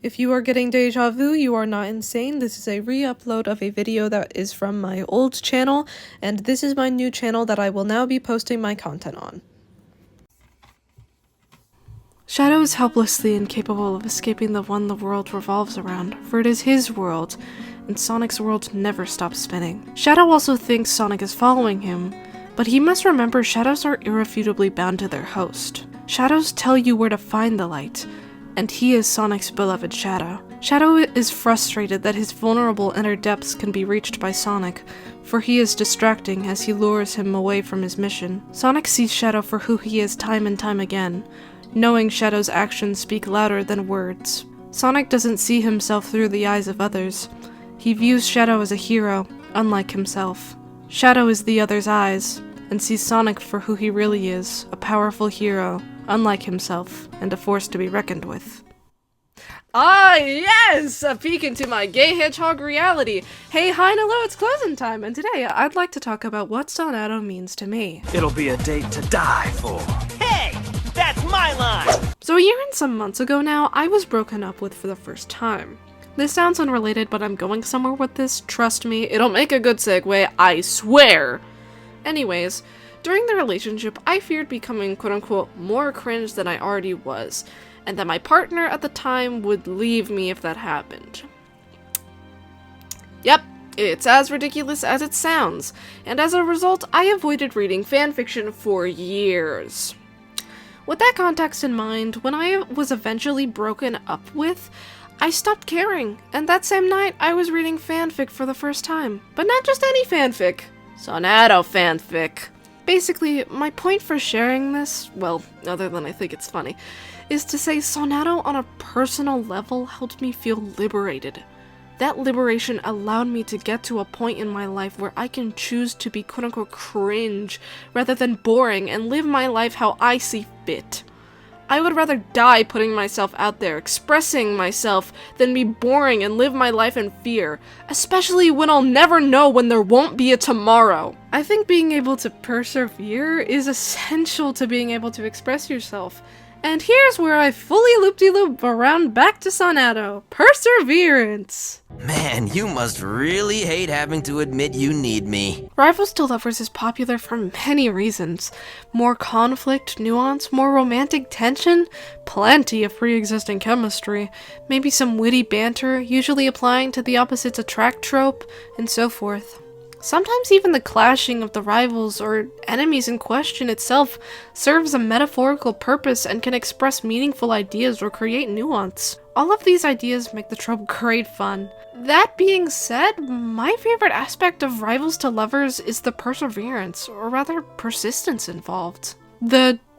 If you are getting deja vu, you are not insane. This is a re-upload of a video that is from my old channel, and this is my new channel that I will now be posting my content on. Shadow is helplessly incapable of escaping the one the world revolves around, for it is his world, and Sonic's world never stops spinning. Shadow also thinks Sonic is following him, but he must remember shadows are irrefutably bound to their host. Shadows tell you where to find the light, and he is Sonic's beloved Shadow. Shadow is frustrated that his vulnerable inner depths can be reached by Sonic, for he is distracting as he lures him away from his mission. Sonic sees Shadow for who he is time and time again, knowing Shadow's actions speak louder than words. Sonic doesn't see himself through the eyes of others. He views Shadow as a hero, unlike himself. Shadow is the other's eyes, and sees Sonic for who he really is, a powerful hero, unlike himself, and a force to be reckoned with. Ah, yes! A peek into my Gay Hedgehog Reality! Hey, hi and hello, it's closing time, and today I'd like to talk about what Sonadow means to me. It'll be a date to die for. Hey! That's my line! So a year and some months ago now, I was broken up with for the first time. This sounds unrelated, but I'm going somewhere with this, trust me, it'll make a good segue, I swear! Anyways, during the relationship, I feared becoming quote-unquote more cringe than I already was, and that my partner at the time would leave me if that happened. Yep, it's as ridiculous as it sounds, and as a result, I avoided reading fanfiction for years. With that context in mind, when I was eventually broken up with, I stopped caring, and that same night, I was reading fanfic for the first time. But not just any fanfic. Sonadow fanfic. Basically, my point for sharing this, well, other than I think it's funny, is to say Sonadow on a personal level helped me feel liberated. That liberation allowed me to get to a point in my life where I can choose to be quote-unquote cringe rather than boring and live my life how I see fit. I would rather die putting myself out there, expressing myself, than be boring and live my life in fear, especially when I'll never know when there won't be a tomorrow. I think being able to persevere is essential to being able to express yourself. And here's where I fully loop-de-loop around back to Sonadow. Perseverance! Man, you must really hate having to admit you need me. Rivals to Lovers is popular for many reasons. More conflict, nuance, more romantic tension, plenty of pre-existing chemistry, maybe some witty banter, usually applying to the opposites attract trope, and so forth. Sometimes even the clashing of the rivals or enemies in question itself serves a metaphorical purpose and can express meaningful ideas or create nuance. All of these ideas make the trope great fun. That being said, my favorite aspect of Rivals to Lovers is the perseverance, or rather persistence involved.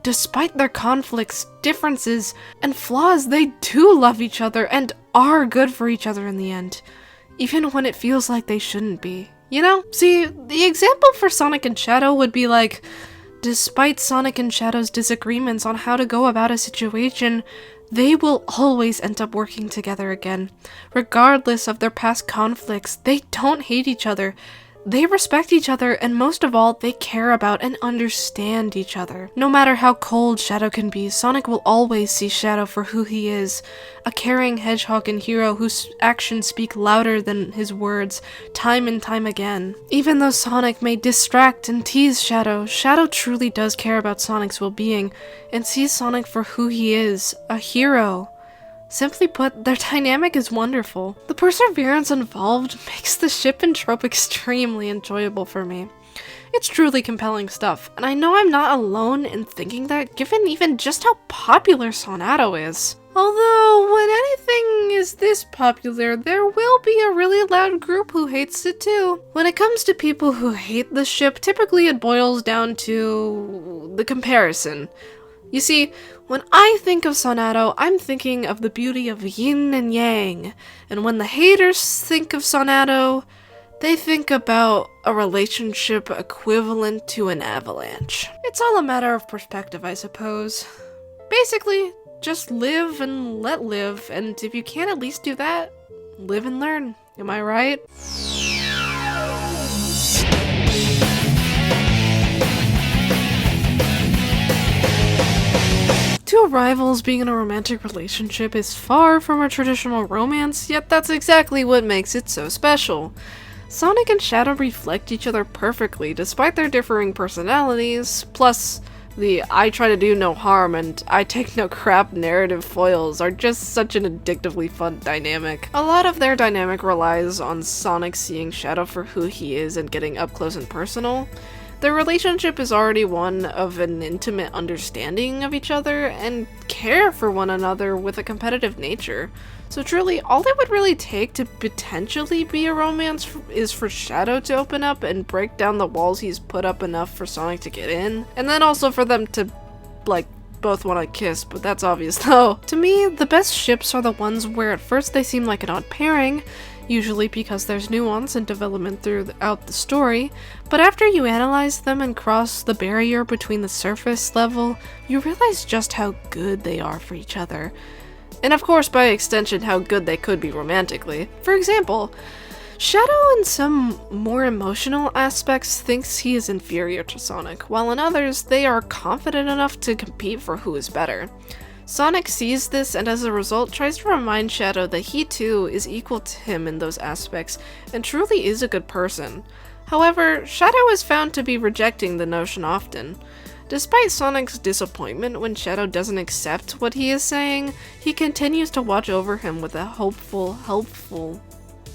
Despite their conflicts, differences, and flaws, they do love each other and are good for each other in the end, even when it feels like they shouldn't be. You know, see, the example for Sonic and Shadow would be like, despite Sonic and Shadow's disagreements on how to go about a situation, they will always end up working together again. Regardless of their past conflicts, they don't hate each other. They respect each other, and most of all, they care about and understand each other. No matter how cold Shadow can be, Sonic will always see Shadow for who he is, a caring hedgehog and hero whose actions speak louder than his words, time and time again. Even though Sonic may distract and tease Shadow, Shadow truly does care about Sonic's well-being, and sees Sonic for who he is, a hero. Simply put, their dynamic is wonderful. The perseverance involved makes the ship and trope extremely enjoyable for me. It's truly compelling stuff, and I know I'm not alone in thinking that, given even just how popular Sonadow is. Although, when anything is this popular, there will be a really loud group who hates it too. When it comes to people who hate the ship, typically it boils down to the comparison. You see, when I think of Sonadow, I'm thinking of the beauty of yin and yang, and when the haters think of Sonadow, they think about a relationship equivalent to an avalanche. It's all a matter of perspective, I suppose. Basically, just live and let live, and if you can't at least do that, live and learn. Am I right? Two rivals being in a romantic relationship is far from a traditional romance, yet that's exactly what makes it so special. Sonic and Shadow reflect each other perfectly despite their differing personalities, plus the I try to do no harm and I take no crap narrative foils are just such an addictively fun dynamic. A lot of their dynamic relies on Sonic seeing Shadow for who he is and getting up close and personal. Their relationship is already one of an intimate understanding of each other and care for one another with a competitive nature. So truly, all it would really take to potentially be a romance is for Shadow to open up and break down the walls he's put up enough for Sonic to get in. And then also for them to, like, both want to kiss, but that's obvious though. To me, the best ships are the ones where at first they seem like an odd pairing, usually because there's nuance and development throughout the story, but after you analyze them and cross the barrier between the surface level, you realize just how good they are for each other. And of course, by extension, how good they could be romantically. For example, Shadow in some more emotional aspects thinks he is inferior to Sonic, while in others, they are confident enough to compete for who is better. Sonic sees this and as a result tries to remind Shadow that he too is equal to him in those aspects and truly is a good person. However, Shadow is found to be rejecting the notion often. Despite Sonic's disappointment when Shadow doesn't accept what he is saying, he continues to watch over him with a hopeful, helpful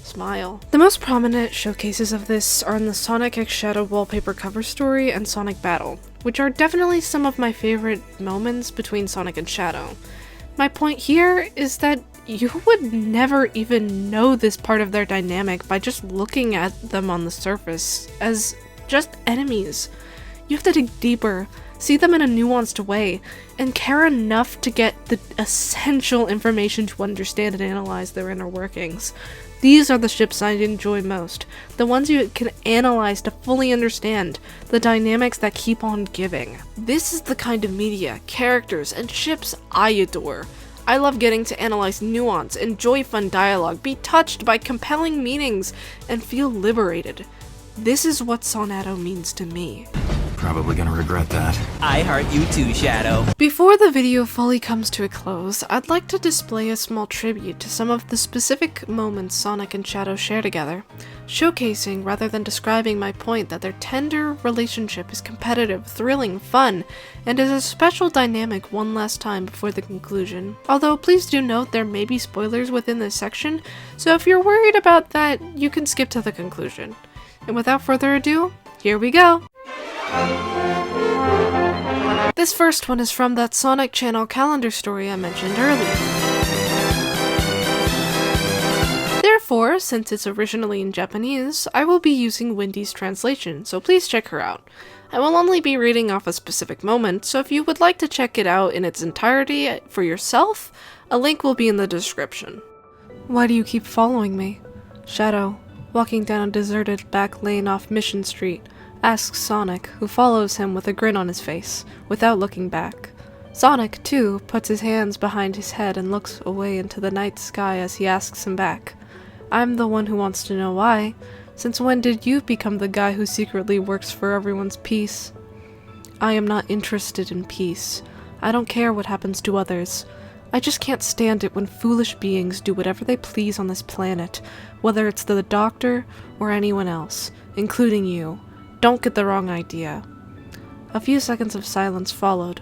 smile. The most prominent showcases of this are in the Sonic x Shadow wallpaper cover story and Sonic Battle, which are definitely some of my favorite moments between Sonic and Shadow. My point here is that you would never even know this part of their dynamic by just looking at them on the surface as just enemies. You have to dig deeper, see them in a nuanced way, and care enough to get the essential information to understand and analyze their inner workings. These are the ships I enjoy most, the ones you can analyze to fully understand, the dynamics that keep on giving. This is the kind of media, characters, and ships I adore. I love getting to analyze nuance, enjoy fun dialogue, be touched by compelling meanings, and feel liberated. This is what Sonadow means to me. Probably gonna regret that. I heart you too, Shadow. Before the video fully comes to a close, I'd like to display a small tribute to some of the specific moments Sonic and Shadow share together, showcasing rather than describing my point that their tender relationship is competitive, thrilling, fun, and is a special dynamic one last time before the conclusion. Although please do note there may be spoilers within this section, so if you're worried about that, you can skip to the conclusion. And without further ado, here we go! This first one is from that Sonic Channel calendar story I mentioned earlier. Therefore, since it's originally in Japanese, I will be using Wendy's translation, so please check her out. I will only be reading off a specific moment, so if you would like to check it out in its entirety for yourself, a link will be in the description. Why do you keep following me? Shadow, walking down a deserted back lane off Mission Street, asks Sonic, who follows him with a grin on his face, without looking back. Sonic, too, puts his hands behind his head and looks away into the night sky as he asks him back. I'm the one who wants to know why. Since when did you become the guy who secretly works for everyone's peace? I am not interested in peace. I don't care what happens to others. I just can't stand it when foolish beings do whatever they please on this planet, whether it's the doctor or anyone else, including you. Don't get the wrong idea. A few seconds of silence followed.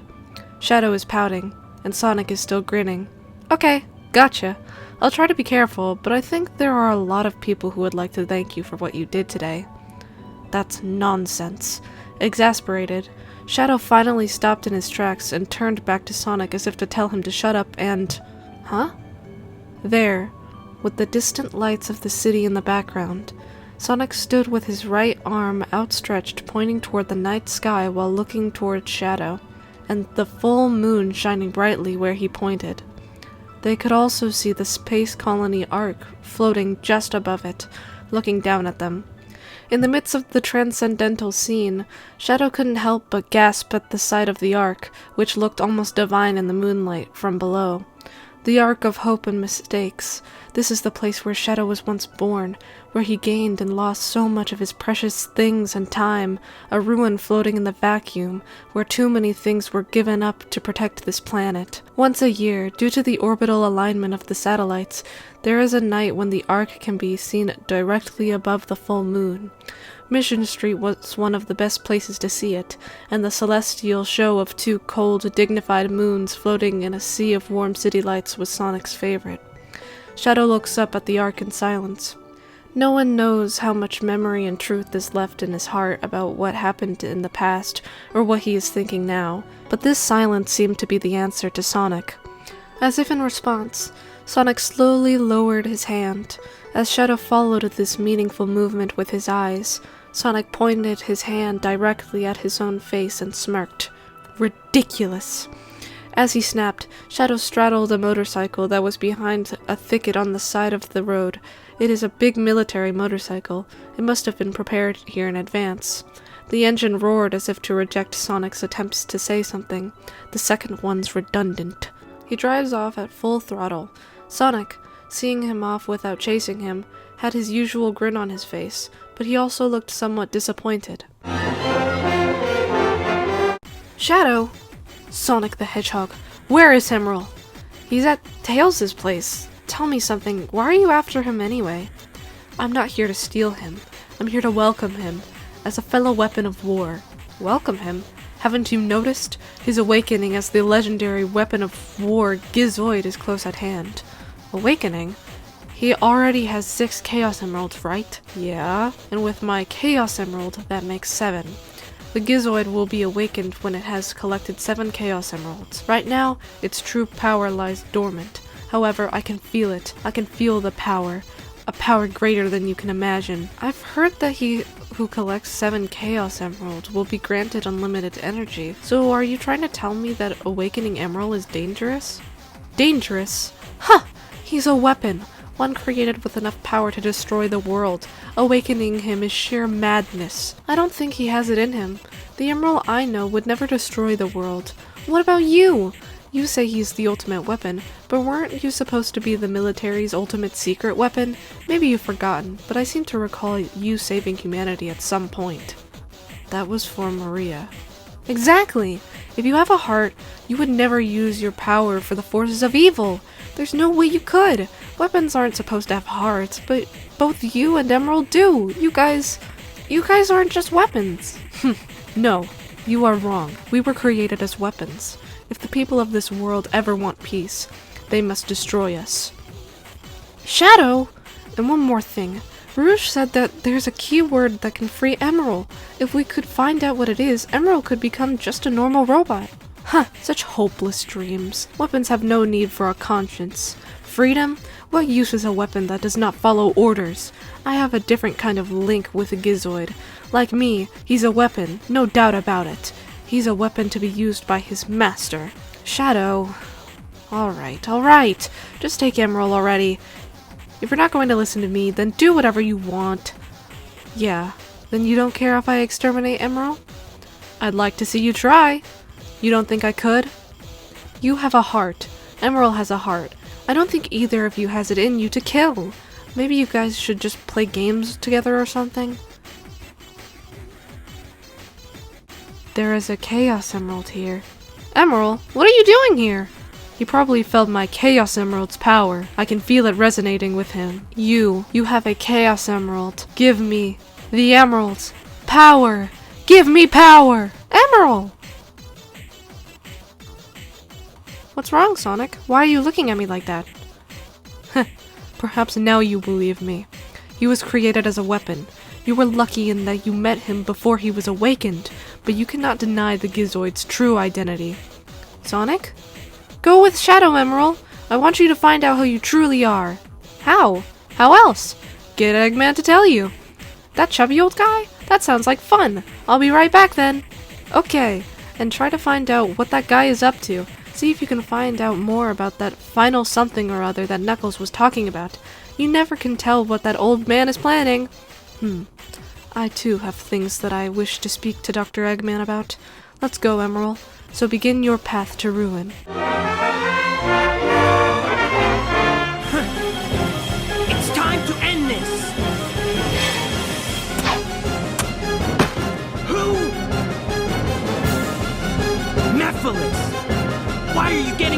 Shadow is pouting, and Sonic is still grinning. Okay, gotcha. I'll try to be careful, but I think there are a lot of people who would like to thank you for what you did today. That's nonsense. Exasperated, Shadow finally stopped in his tracks and turned back to Sonic as if to tell him to shut up and... Huh? There, with the distant lights of the city in the background, Sonic stood with his right arm outstretched pointing toward the night sky while looking toward Shadow, and the full moon shining brightly where he pointed. They could also see the space colony Ark floating just above it, looking down at them. In the midst of the transcendental scene, Shadow couldn't help but gasp at the sight of the Ark, which looked almost divine in the moonlight from below. The Ark of Hope and Mistakes. This is the place where Shadow was once born, where he gained and lost so much of his precious things and time, a ruin floating in the vacuum, where too many things were given up to protect this planet. Once a year, due to the orbital alignment of the satellites, there is a night when the Ark can be seen directly above the full moon. Mission Street was one of the best places to see it, and the celestial show of two cold, dignified moons floating in a sea of warm city lights was Sonic's favorite. Shadow looks up at the Ark in silence. No one knows how much memory and truth is left in his heart about what happened in the past, or what he is thinking now, but this silence seemed to be the answer to Sonic. As if in response, Sonic slowly lowered his hand. As Shadow followed this meaningful movement with his eyes, Sonic pointed his hand directly at his own face and smirked. Ridiculous! As he snapped, Shadow straddled a motorcycle that was behind a thicket on the side of the road. It is a big military motorcycle. It must have been prepared here in advance. The engine roared as if to reject Sonic's attempts to say something. The second one's redundant. He drives off at full throttle. Sonic, seeing him off without chasing him, had his usual grin on his face, but he also looked somewhat disappointed. Shadow! Sonic the Hedgehog. Where is Emerald? He's at Tails' place. Tell me something. Why are you after him anyway? I'm not here to steal him. I'm here to welcome him, as a fellow weapon of war. Welcome him? Haven't you noticed? His awakening as the legendary weapon of war Gizoid is close at hand. Awakening? He already has 6 Chaos Emeralds, right? Yeah, and with my Chaos Emerald, that makes 7. The Gizoid will be awakened when it has collected 7 Chaos Emeralds. Right now, its true power lies dormant. However, I can feel it. I can feel the power. A power greater than you can imagine. I've heard that he who collects 7 Chaos Emeralds will be granted unlimited energy. So are you trying to tell me that awakening Emerald is dangerous? Dangerous? Huh! He's a weapon. One created with enough power to destroy the world. Awakening him is sheer madness. I don't think he has it in him. The Emerald I know would never destroy the world. What about you? You say he's the ultimate weapon, but weren't you supposed to be the military's ultimate secret weapon? Maybe you've forgotten, but I seem to recall you saving humanity at some point. That was for Maria. Exactly! If you have a heart, you would never use your power for the forces of evil. There's no way you could. Weapons aren't supposed to have hearts, but both you and Emerald do. You guys aren't just weapons. No, you are wrong. We were created as weapons. If the people of this world ever want peace, they must destroy us. Shadow! And one more thing. Rouge said that there's a keyword that can free Emerald. If we could find out what it is, Emerald could become just a normal robot. Huh, such hopeless dreams. Weapons have no need for a conscience. Freedom? What use is a weapon that does not follow orders? I have a different kind of link with a Gizoid. Like me, he's a weapon, no doubt about it. He's a weapon to be used by his master. Shadow. Alright. Just take Emerald already. If you're not going to listen to me, then do whatever you want. Yeah, then you don't care if I exterminate Emerald? I'd like to see you try. You don't think I could? You have a heart. Emerald has a heart. I don't think either of you has it in you to kill. Maybe you guys should just play games together or something? There is a Chaos Emerald here. Emerald? What are you doing here? He probably felt my Chaos Emerald's power. I can feel it resonating with him. You have a Chaos Emerald. Give me the emeralds. Power! Give me power! Emerald! What's wrong, Sonic? Why are you looking at me like that? Perhaps now you believe me. He was created as a weapon. You were lucky in that you met him before he was awakened, but you cannot deny the Gizoid's true identity. Sonic? Go with Shadow Emerald! I want you to find out who you truly are. How? How else? Get Eggman to tell you. That chubby old guy? That sounds like fun. I'll be right back then. Okay, and try to find out what that guy is up to. See if you can find out more about that final something or other that Knuckles was talking about. You never can tell what that old man is planning. I too have things that I wish to speak to Dr. Eggman about. Let's go, Emerald. So begin your path to ruin.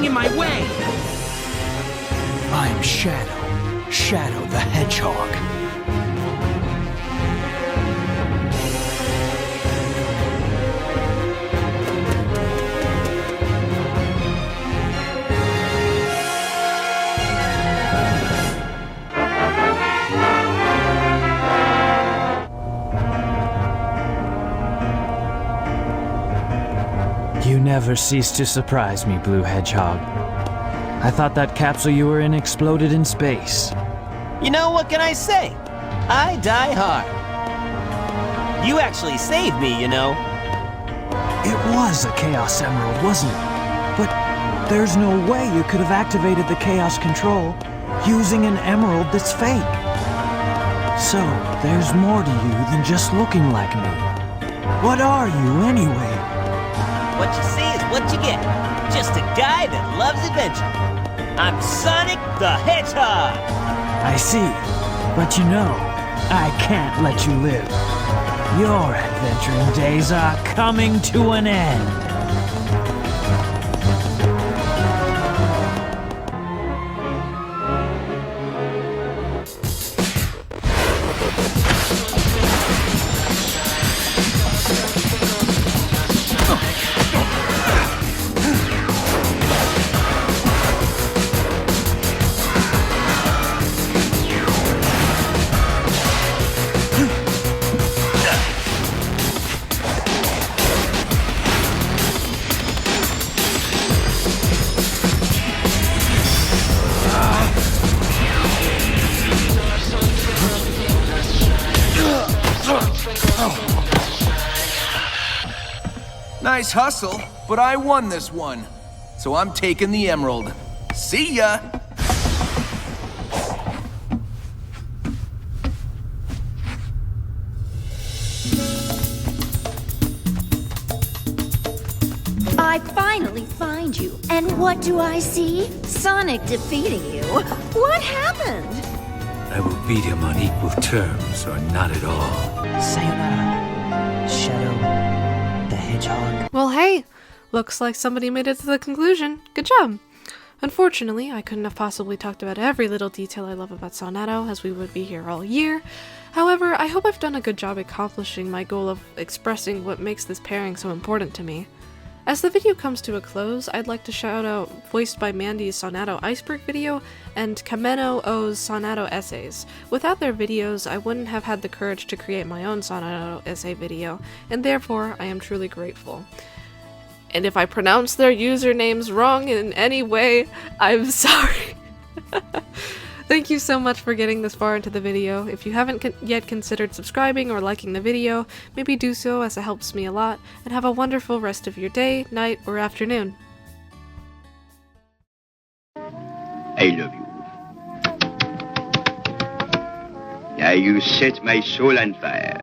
in my way! I'm Shadow. Shadow the Hedgehog. You never cease to surprise me, Blue Hedgehog. I thought that capsule you were in exploded in space. You know, what can I say? I die hard. You actually saved me, you know. It was a Chaos Emerald, wasn't it? But there's no way you could have activated the Chaos Control using an emerald that's fake. So, there's more to you than just looking like me. What are you, anyway? What you see is what you get. Just a guy that loves adventure. I'm Sonic the Hedgehog. I see. But you know, I can't let you live. Your adventuring days are coming to an end. Nice hustle, but I won this one. So I'm taking the emerald. See ya! I finally find you, and what do I see? Sonic defeating you. What happened? I will beat him on equal terms, or not at all. Sayonara, Shadow the Hedgehog. Well, hey, looks like somebody made it to the conclusion. Good job. Unfortunately, I couldn't have possibly talked about every little detail I love about Sonadow, as we would be here all year. However, I hope I've done a good job accomplishing my goal of expressing what makes this pairing so important to me. As the video comes to a close, I'd like to shout out Voiced by Mandy's Sonadow Iceberg video and Kameno O's Sonadow essays. Without their videos, I wouldn't have had the courage to create my own Sonadow essay video, and therefore I am truly grateful. And if I pronounce their usernames wrong in any way, I'm sorry. Thank you so much for getting this far into the video. If you haven't yet considered subscribing or liking the video, maybe do so as it helps me a lot, and have a wonderful rest of your day, night, or afternoon. I love you. Now you set my soul on fire.